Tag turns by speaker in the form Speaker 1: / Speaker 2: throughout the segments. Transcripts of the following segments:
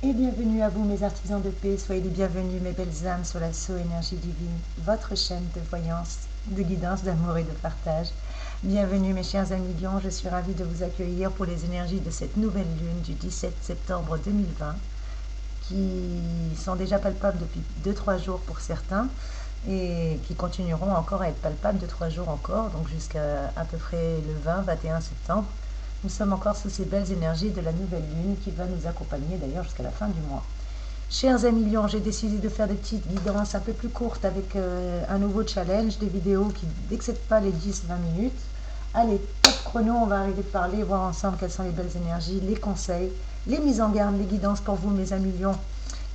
Speaker 1: Et bienvenue à vous mes artisans de paix, soyez les bienvenus mes belles âmes sur la So Énergie Divine, votre chaîne de voyance, de guidance, d'amour et de partage. Bienvenue mes chers amis lions, je suis ravie de vous accueillir pour les énergies de cette nouvelle lune du 17 septembre 2020 qui sont déjà palpables depuis 2-3 jours pour certains et qui continueront encore à être palpables 2-3 jours encore, donc jusqu'à à peu près le 20-21 septembre. Nous sommes encore sous ces belles énergies de la nouvelle lune qui va nous accompagner d'ailleurs jusqu'à la fin du mois. Chers amis lions, j'ai décidé de faire des petites guidances un peu plus courtes avec un nouveau challenge, des vidéos qui n'excèdent pas les 10-20 minutes. Allez, top chrono, on va arriver de parler, voir ensemble quelles sont les belles énergies, les conseils, les mises en garde, les guidances pour vous mes amis lions.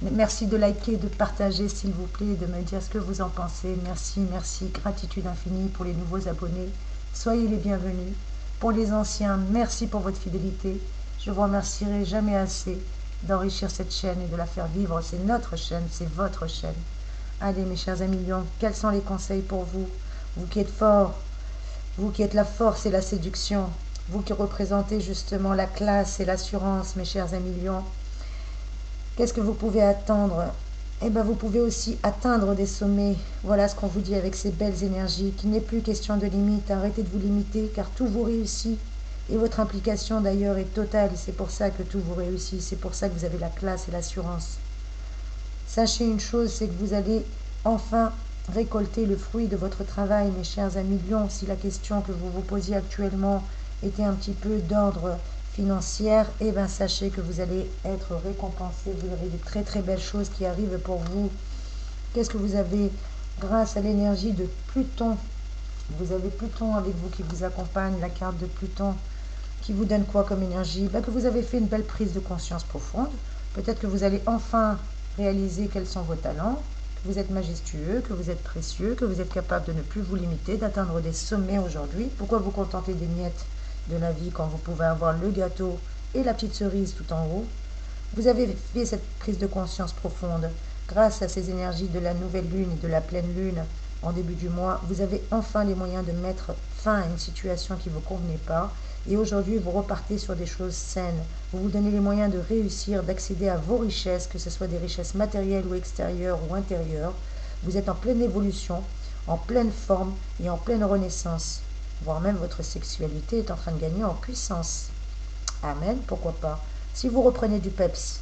Speaker 1: Merci de liker, de partager s'il vous plaît, de me dire ce que vous en pensez. Merci, merci, gratitude infinie pour les nouveaux abonnés. Soyez les bienvenus. Pour les anciens, merci pour votre fidélité. Je vous remercierai jamais assez d'enrichir cette chaîne et de la faire vivre. C'est notre chaîne, c'est votre chaîne. Allez mes chers amis lions, quels sont les conseils pour vous? Vous qui êtes forts, vous qui êtes la force et la séduction, vous qui représentez justement la classe et l'assurance, mes chers amis lions. Qu'est-ce que vous pouvez attendre? Eh bien, vous pouvez aussi atteindre des sommets. Voilà ce qu'on vous dit avec ces belles énergies, qu'il n'est plus question de limite. Arrêtez de vous limiter, car tout vous réussit. Et votre implication, d'ailleurs, est totale. C'est pour ça que tout vous réussit. C'est pour ça que vous avez la classe et l'assurance. Sachez une chose, c'est que vous allez enfin récolter le fruit de votre travail, mes chers amis lions. Si la question que vous vous posiez actuellement était un petit peu d'ordre financière, eh bien sachez que vous allez être récompensé, vous avez de très très belles choses qui arrivent pour vous. Qu'est-ce que vous avez grâce à l'énergie de Pluton? Vous avez Pluton avec vous qui vous accompagne, la carte de Pluton qui vous donne quoi comme énergie? Ben, que vous avez fait une belle prise de conscience profonde, peut-être que vous allez enfin réaliser quels sont vos talents, que vous êtes majestueux, que vous êtes précieux, que vous êtes capable de ne plus vous limiter, d'atteindre des sommets aujourd'hui. Pourquoi vous contenter des miettes de la vie quand vous pouvez avoir le gâteau et la petite cerise tout en haut? Vous avez fait cette prise de conscience profonde grâce à ces énergies de la nouvelle lune et de la pleine lune en début du mois. Vous avez enfin les moyens de mettre fin à une situation qui ne vous convenait pas et aujourd'hui vous repartez sur des choses saines. Vous vous donnez les moyens de réussir, d'accéder à vos richesses, que ce soit des richesses matérielles ou extérieures ou intérieures. Vous êtes en pleine évolution, en pleine forme et en pleine renaissance, voire même votre sexualité est en train de gagner en puissance. Amen, pourquoi pas. Si vous reprenez du peps,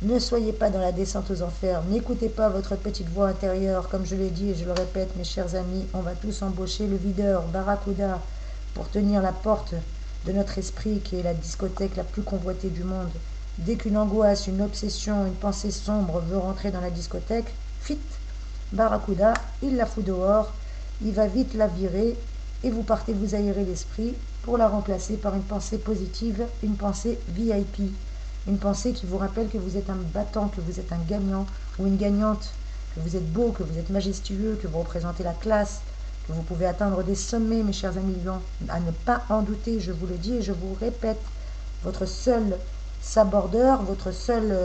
Speaker 1: ne soyez pas dans la descente aux enfers, n'écoutez pas votre petite voix intérieure, comme je l'ai dit et je le répète mes chers amis, on va tous embaucher le videur, Barracuda, pour tenir la porte de notre esprit qui est la discothèque la plus convoitée du monde. Dès qu'une angoisse, une obsession, une pensée sombre veut rentrer dans la discothèque, fit, Barracuda, il la fout dehors, il va vite la virer et vous partez vous aérer l'esprit pour la remplacer par une pensée positive, une pensée VIP, une pensée qui vous rappelle que vous êtes un battant, que vous êtes un gagnant ou une gagnante, que vous êtes beau, que vous êtes majestueux, que vous représentez la classe, que vous pouvez atteindre des sommets, mes chers amis lions. À ne pas en douter, je vous le dis et je vous répète, votre seul sabordeur, votre seul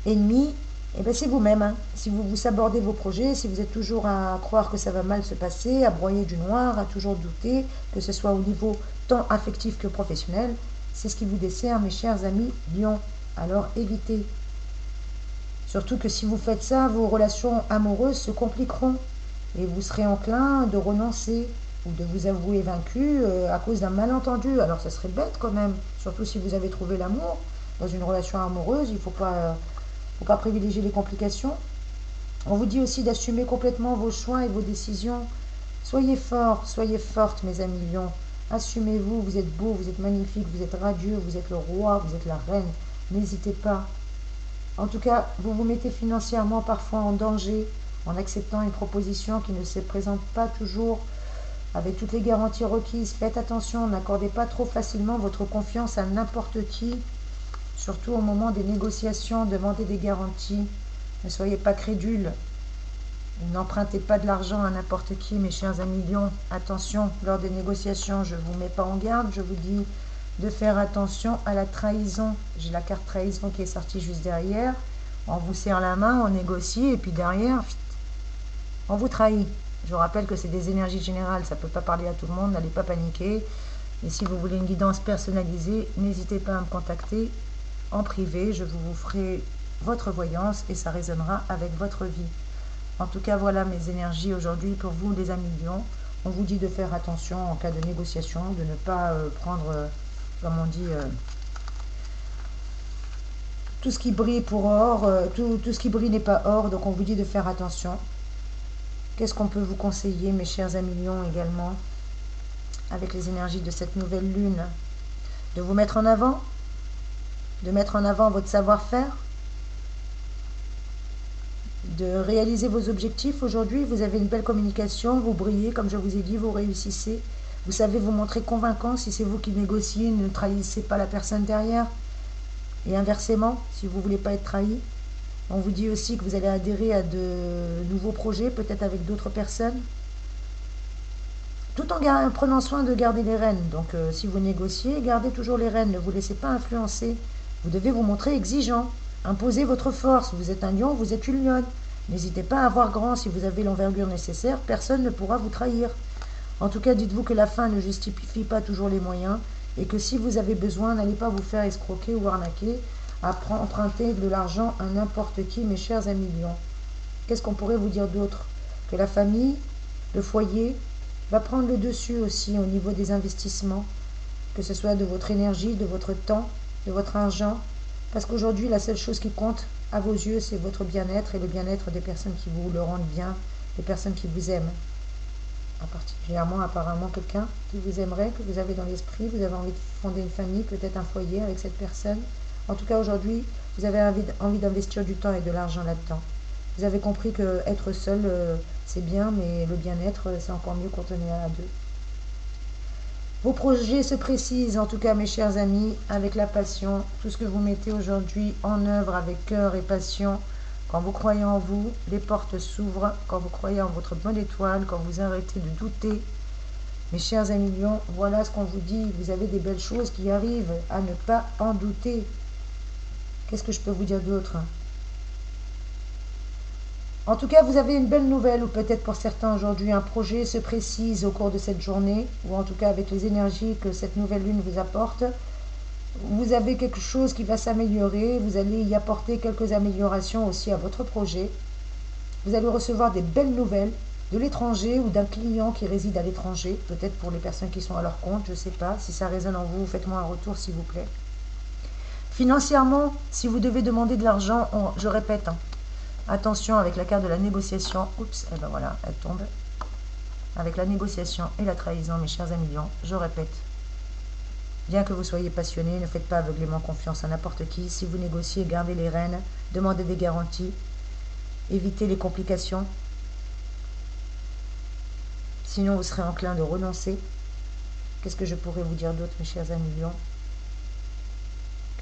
Speaker 1: ennemi, eh bien c'est vous-même. Hein. Si vous sabordez vos projets, si vous êtes toujours à croire que ça va mal se passer, à broyer du noir, à toujours douter, que ce soit au niveau tant affectif que professionnel, c'est ce qui vous dessert, mes chers amis lions. Alors évitez. Surtout que si vous faites ça, vos relations amoureuses se compliqueront et vous serez enclin de renoncer ou de vous avouer vaincu à cause d'un malentendu. Alors ça serait bête quand même, surtout si vous avez trouvé l'amour dans une relation amoureuse, il ne faut pas privilégier les complications. On vous dit aussi d'assumer complètement vos choix et vos décisions. Soyez forts, soyez fortes mes amis lions. Assumez-vous, vous êtes beau, vous êtes magnifique, vous êtes radieux, vous êtes le roi, vous êtes la reine. N'hésitez pas. En tout cas, vous vous mettez financièrement parfois en danger en acceptant une proposition qui ne se présente pas toujours avec toutes les garanties requises. Faites attention, n'accordez pas trop facilement votre confiance à n'importe qui, surtout au moment des négociations, demandez des garanties. Ne soyez pas crédules. N'empruntez pas de l'argent à n'importe qui, mes chers amis lions. Attention, lors des négociations, je ne vous mets pas en garde, je vous dis de faire attention à la trahison. J'ai la carte trahison qui est sortie juste derrière. On vous serre la main, on négocie, et puis derrière, on vous trahit. Je vous rappelle que c'est des énergies générales, ça ne peut pas parler à tout le monde, n'allez pas paniquer. Et si vous voulez une guidance personnalisée, n'hésitez pas à me contacter. en privé, je vous ferai votre voyance et ça résonnera avec votre vie. En tout cas, voilà mes énergies aujourd'hui pour vous, les amis lions. On vous dit de faire attention en cas de négociation, de ne pas prendre, comme on dit, tout ce qui brille pour or, tout ce qui brille n'est pas or, donc on vous dit de faire attention. Qu'est-ce qu'on peut vous conseiller, mes chers amis lions, également, avec les énergies de cette nouvelle lune? De vous mettre en avant, de mettre en avant votre savoir-faire, de réaliser vos objectifs aujourd'hui. Vous avez une belle communication, vous brillez, comme je vous ai dit, vous réussissez. Vous savez vous montrer convaincant. Si c'est vous qui négociez, ne trahissez pas la personne derrière. Et inversement, si vous ne voulez pas être trahi, on vous dit aussi que vous allez adhérer à de nouveaux projets, peut-être avec d'autres personnes, tout en prenant soin de garder les rênes. Donc si vous négociez, gardez toujours les rênes, ne vous laissez pas influencer. Vous devez vous montrer exigeant, imposez votre force. Vous êtes un lion, vous êtes une lionne. N'hésitez pas à avoir grand. Si vous avez l'envergure nécessaire, personne ne pourra vous trahir. En tout cas, dites-vous que la fin ne justifie pas toujours les moyens et que si vous avez besoin, n'allez pas vous faire escroquer ou arnaquer, à emprunter de l'argent à n'importe qui, mes chers amis lions. Qu'est-ce qu'on pourrait vous dire d'autre? Que la famille, le foyer, va prendre le dessus aussi au niveau des investissements, que ce soit de votre énergie, de votre temps, de votre argent, parce qu'aujourd'hui, la seule chose qui compte à vos yeux, c'est votre bien-être et le bien-être des personnes qui vous le rendent bien, des personnes qui vous aiment. Particulièrement, apparemment, quelqu'un qui vous aimerait, que vous avez dans l'esprit, vous avez envie de fonder une famille, peut-être un foyer avec cette personne. En tout cas, aujourd'hui, vous avez envie d'investir du temps et de l'argent là-dedans. Vous avez compris que être seul, c'est bien, mais le bien-être, c'est encore mieux quand on est à deux. Vos projets se précisent, en tout cas, mes chers amis, avec la passion. Tout ce que vous mettez aujourd'hui en œuvre avec cœur et passion. Quand vous croyez en vous, les portes s'ouvrent. Quand vous croyez en votre bonne étoile, quand vous arrêtez de douter. Mes chers amis lions, voilà ce qu'on vous dit. Vous avez des belles choses qui arrivent, à ne pas en douter. Qu'est-ce que je peux vous dire d'autre? En tout cas, vous avez une belle nouvelle, ou peut-être pour certains aujourd'hui, un projet se précise au cours de cette journée, ou en tout cas avec les énergies que cette nouvelle lune vous apporte. Vous avez quelque chose qui va s'améliorer, vous allez y apporter quelques améliorations aussi à votre projet. Vous allez recevoir des belles nouvelles de l'étranger ou d'un client qui réside à l'étranger, peut-être pour les personnes qui sont à leur compte, je ne sais pas. Si ça résonne en vous, faites-moi un retour s'il vous plaît. Financièrement, si vous devez demander de l'argent, je répète, attention avec la carte de la négociation. Oups, et ben voilà, elle tombe. Avec la négociation et la trahison, mes chers amis lions, je répète. Bien que vous soyez passionné, ne faites pas aveuglément confiance à n'importe qui. Si vous négociez, gardez les rênes, demandez des garanties, évitez les complications. Sinon, vous serez enclin de renoncer. Qu'est-ce que je pourrais vous dire d'autre, mes chers amis lions?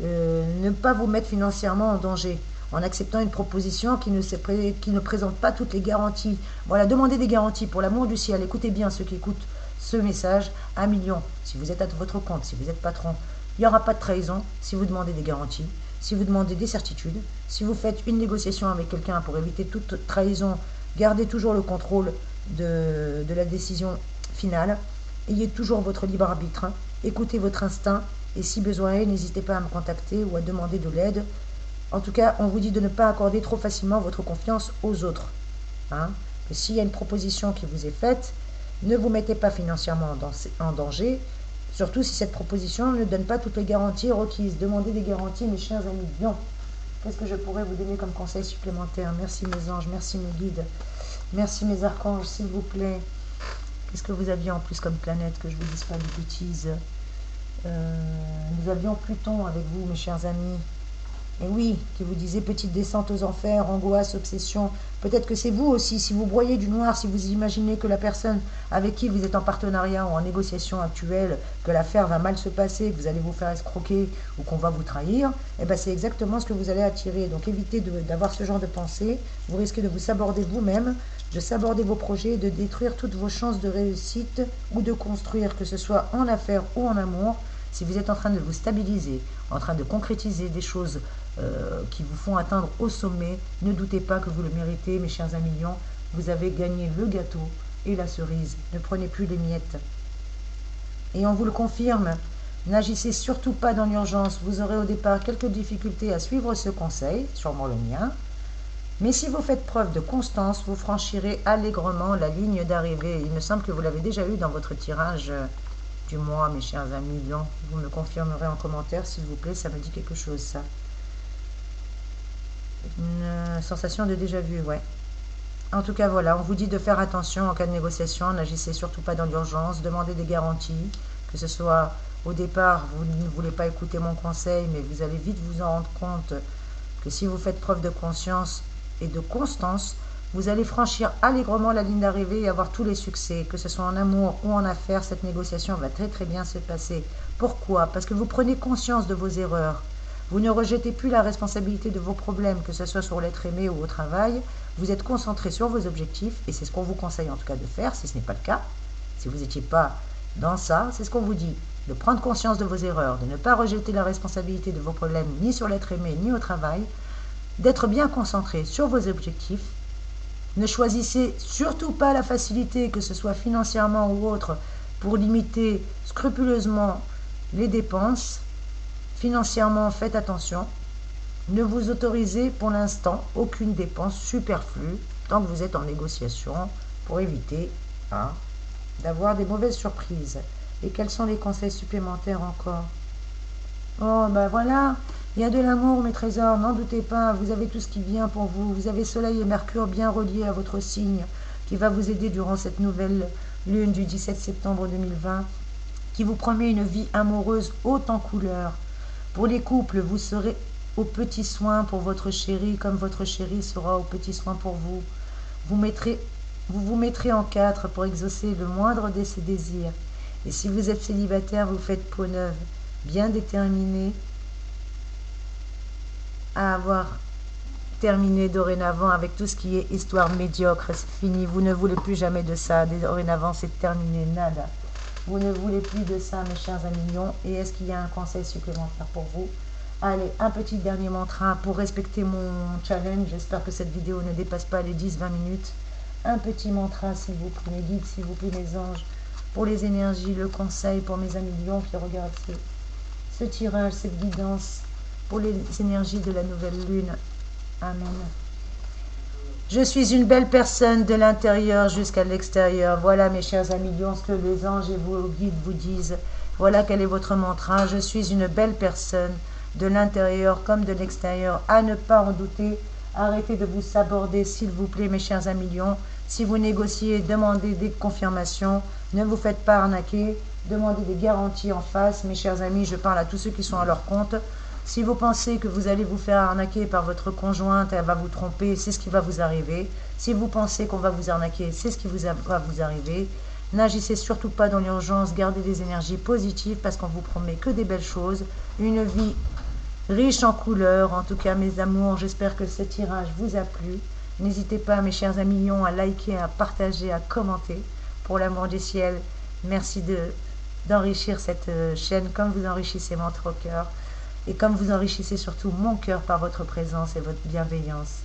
Speaker 1: Ne pas vous mettre financièrement en danger en acceptant une proposition qui ne présente pas toutes les garanties. Voilà, demandez des garanties pour l'amour du ciel. Écoutez bien ceux qui écoutent ce message. 1 million, si vous êtes à votre compte, si vous êtes patron, il n'y aura pas de trahison si vous demandez des garanties, si vous demandez des certitudes, si vous faites une négociation avec quelqu'un pour éviter toute trahison, gardez toujours le contrôle de la décision finale. Ayez toujours votre libre arbitre. Écoutez votre instinct. Et si besoin est, n'hésitez pas à me contacter ou à demander de l'aide. En tout cas, on vous dit de ne pas accorder trop facilement votre confiance aux autres. Que s'il y a une proposition qui vous est faite, ne vous mettez pas financièrement en danger, surtout si cette proposition ne donne pas toutes les garanties requises. Demandez des garanties, mes chers amis lions. Qu'est-ce que je pourrais vous donner comme conseil supplémentaire? Merci mes anges, merci mes guides, merci mes archanges, s'il vous plaît. Qu'est-ce que vous aviez en plus comme planète, que je ne vous dise pas de bêtises? Nous avions Pluton avec vous, mes chers amis. Et oui, qui vous disait petite descente aux enfers, angoisse, obsession. Peut-être que c'est vous aussi, si vous broyez du noir, si vous imaginez que la personne avec qui vous êtes en partenariat ou en négociation actuelle, que l'affaire va mal se passer, que vous allez vous faire escroquer ou qu'on va vous trahir, eh ben c'est exactement ce que vous allez attirer. Donc évitez d'avoir ce genre de pensée. Vous risquez de vous saborder vous-même, de saborder vos projets, de détruire toutes vos chances de réussite ou de construire, que ce soit en affaires ou en amour. Si vous êtes en train de vous stabiliser, en train de concrétiser des choses qui vous font atteindre au sommet, ne doutez pas que vous le méritez, mes chers amis lions. Vous avez gagné le gâteau et la cerise. Ne prenez plus les miettes. Et on vous le confirme, N'agissez surtout pas dans l'urgence. Vous aurez au départ quelques difficultés à suivre ce conseil, sûrement le mien. Mais si vous faites preuve de constance, vous franchirez allègrement la ligne d'arrivée. Il me semble que vous l'avez déjà eu dans votre tirage du mois, mes chers amis lions. Vous me confirmerez en commentaire, s'il vous plaît, ça me dit quelque chose, ça. Une sensation de déjà-vu, ouais. En tout cas, voilà, on vous dit de faire attention en cas de négociation. N'agissez surtout pas dans l'urgence. Demandez des garanties, que ce soit au départ, vous ne voulez pas écouter mon conseil, mais vous allez vite vous en rendre compte que si vous faites preuve de conscience et de constance, vous allez franchir allègrement la ligne d'arrivée et avoir tous les succès. Que ce soit en amour ou en affaires, cette négociation va très très bien se passer. Pourquoi? Parce que vous prenez conscience de vos erreurs. Vous ne rejetez plus la responsabilité de vos problèmes, que ce soit sur l'être aimé ou au travail. Vous êtes concentré sur vos objectifs, et c'est ce qu'on vous conseille en tout cas de faire, si ce n'est pas le cas. Si vous n'étiez pas dans ça, c'est ce qu'on vous dit, de prendre conscience de vos erreurs, de ne pas rejeter la responsabilité de vos problèmes ni sur l'être aimé ni au travail, d'être bien concentré sur vos objectifs. Ne choisissez surtout pas la facilité, que ce soit financièrement ou autre, pour limiter scrupuleusement les dépenses. Financièrement, faites attention. Ne vous autorisez pour l'instant aucune dépense superflue tant que vous êtes en négociation pour éviter d'avoir des mauvaises surprises. Et quels sont les conseils supplémentaires encore? Oh, ben voilà, il y a de l'amour, mes trésors, n'en doutez pas, vous avez tout ce qui vient pour vous. Vous avez Soleil et Mercure bien reliés à votre signe, qui va vous aider durant cette nouvelle lune du 17 septembre 2020, qui vous promet une vie amoureuse haute en couleurs. Pour les couples, vous serez aux petits soins pour votre chéri, comme votre chéri sera aux petits soins pour vous. Vous vous mettrez en quatre pour exaucer le moindre de ses désirs. Et si vous êtes célibataire, vous faites peau neuve, bien déterminé à avoir terminé dorénavant avec tout ce qui est histoire médiocre. C'est fini, vous ne voulez plus jamais de ça. Dorénavant, c'est terminé, nada. Vous ne voulez plus de ça, mes chers amis lions. Et est-ce qu'il y a un conseil supplémentaire pour vous? Allez, un petit dernier mantra pour respecter mon challenge. J'espère que cette vidéo ne dépasse pas les 10-20 minutes. Un petit mantra, s'il vous plaît, mes guides, s'il vous plaît, mes anges, pour les énergies, le conseil pour mes amis lions qui regardent ce tirage, cette guidance, pour les énergies de la nouvelle lune. Amen. Je suis une belle personne de l'intérieur jusqu'à l'extérieur. Voilà, mes chers amis lions, ce que les anges et vos guides vous disent. Voilà quel est votre mantra. Je suis une belle personne de l'intérieur comme de l'extérieur. À ne pas en douter. Arrêtez de vous saborder, s'il vous plaît, mes chers amis lions. Si vous négociez, demandez des confirmations. Ne vous faites pas arnaquer. Demandez des garanties en face. Mes chers amis, je parle à tous ceux qui sont à leur compte. Si vous pensez que vous allez vous faire arnaquer par votre conjointe, elle va vous tromper, c'est ce qui va vous arriver. Si vous pensez qu'on va vous arnaquer, c'est ce qui va vous arriver. N'agissez surtout pas dans l'urgence, gardez des énergies positives parce qu'on vous promet que des belles choses. Une vie riche en couleurs. En tout cas, mes amours, j'espère que ce tirage vous a plu. N'hésitez pas, mes chers amis lions, à liker, à partager, à commenter. Pour l'amour du ciel, merci d'enrichir cette chaîne comme vous enrichissez mon cœur. Et comme vous enrichissez surtout mon cœur par votre présence et votre bienveillance.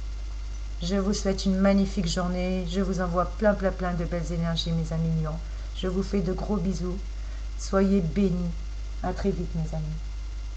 Speaker 1: Je vous souhaite une magnifique journée. Je vous envoie plein de belles énergies, mes amis lions. Je vous fais de gros bisous. Soyez bénis. À très vite, mes amis.